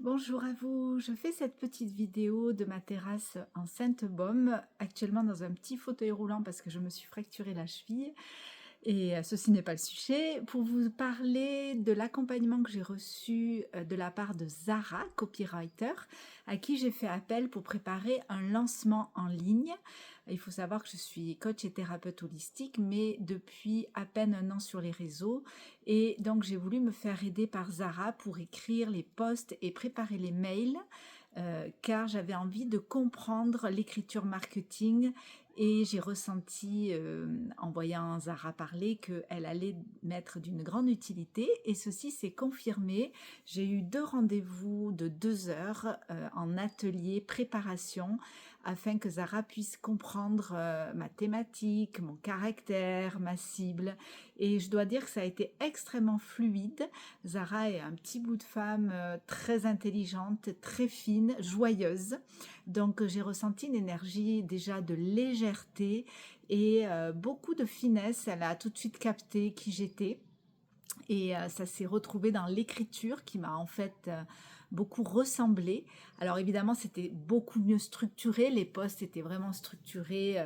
Bonjour à vous, je fais cette petite vidéo de ma terrasse en Sainte-Baume, actuellement dans un petit fauteuil roulant parce que je me suis fracturé la cheville. Et ceci n'est pas le sujet, pour vous parler de l'accompagnement que j'ai reçu de la part de Zara, copywriter, à qui j'ai fait appel pour préparer un lancement en ligne. Il faut savoir que je suis coach et thérapeute holistique, mais depuis à peine un an sur les réseaux. Et donc j'ai voulu me faire aider par Zara pour écrire les posts et préparer les mails, car j'avais envie de comprendre l'écriture marketing et j'ai ressenti, en voyant Zara parler, qu'elle allait m'être d'une grande utilité et ceci s'est confirmé. J'ai eu 2 rendez-vous de 2 heures, en atelier préparation afin que Zara puisse comprendre, ma thématique, mon caractère, ma cible et je dois dire que ça a été extrêmement fluide. Zara est un petit bout de femme, très intelligente, très fine, joyeuse. Donc j'ai ressenti une énergie déjà de légèreté et beaucoup de finesse. Elle a tout de suite capté qui j'étais. Et ça s'est retrouvé dans l'écriture qui m'a en fait beaucoup ressemblé. Alors évidemment, c'était beaucoup mieux structuré. Les posts étaient vraiment structurés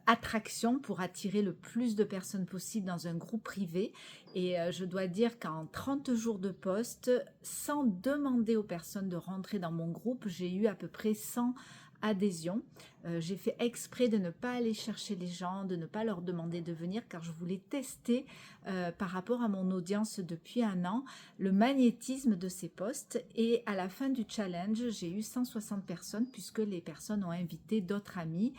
attraction pour attirer le plus de personnes possible dans un groupe privé. Et je dois dire qu'en 30 jours de post, sans demander aux personnes de rentrer dans mon groupe, j'ai eu à peu près 100 adhésions. J'ai fait exprès de ne pas aller chercher les gens, de ne pas leur demander de venir car je voulais tester par rapport à mon audience depuis un an le magnétisme de ces posts et à la fin du challenge j'ai eu 160 personnes puisque les personnes ont invité d'autres amis.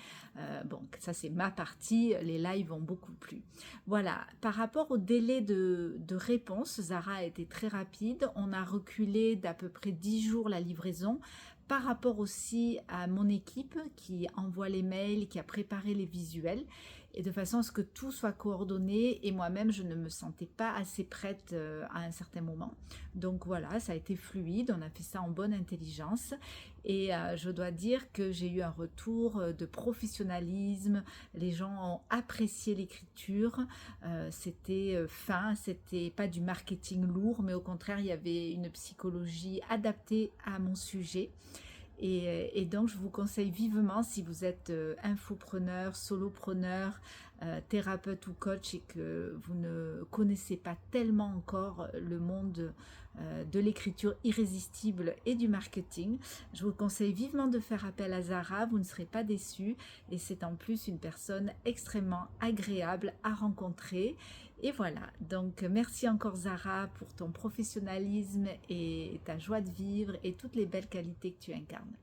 Bon, ça c'est ma partie, les lives ont beaucoup plu. Voilà, par rapport au délai de réponse, Zara a été très rapide, on a reculé d'à peu près 10 jours la livraison, par rapport aussi à mon équipe qui envoie les mails, qui a préparé les visuels, et de façon à ce que tout soit coordonné, et moi-même je ne me sentais pas assez prête à un certain moment. Donc voilà, ça a été fluide, on a fait ça en bonne intelligence, et je dois dire que j'ai eu un retour de professionnalisme, les gens ont apprécié l'écriture, c'était fin, c'était pas du marketing lourd, mais au contraire il y avait une psychologie adaptée à mon sujet. Et donc, je vous conseille vivement, si vous êtes infopreneur, solopreneur, thérapeute ou coach et que vous ne connaissez pas tellement encore le monde de l'écriture irrésistible et du marketing, je vous conseille vivement de faire appel à Zara, vous ne serez pas déçus et c'est en plus une personne extrêmement agréable à rencontrer. Et voilà, donc merci encore Zara pour ton professionnalisme et ta joie de vivre et toutes les belles qualités que tu incarnes.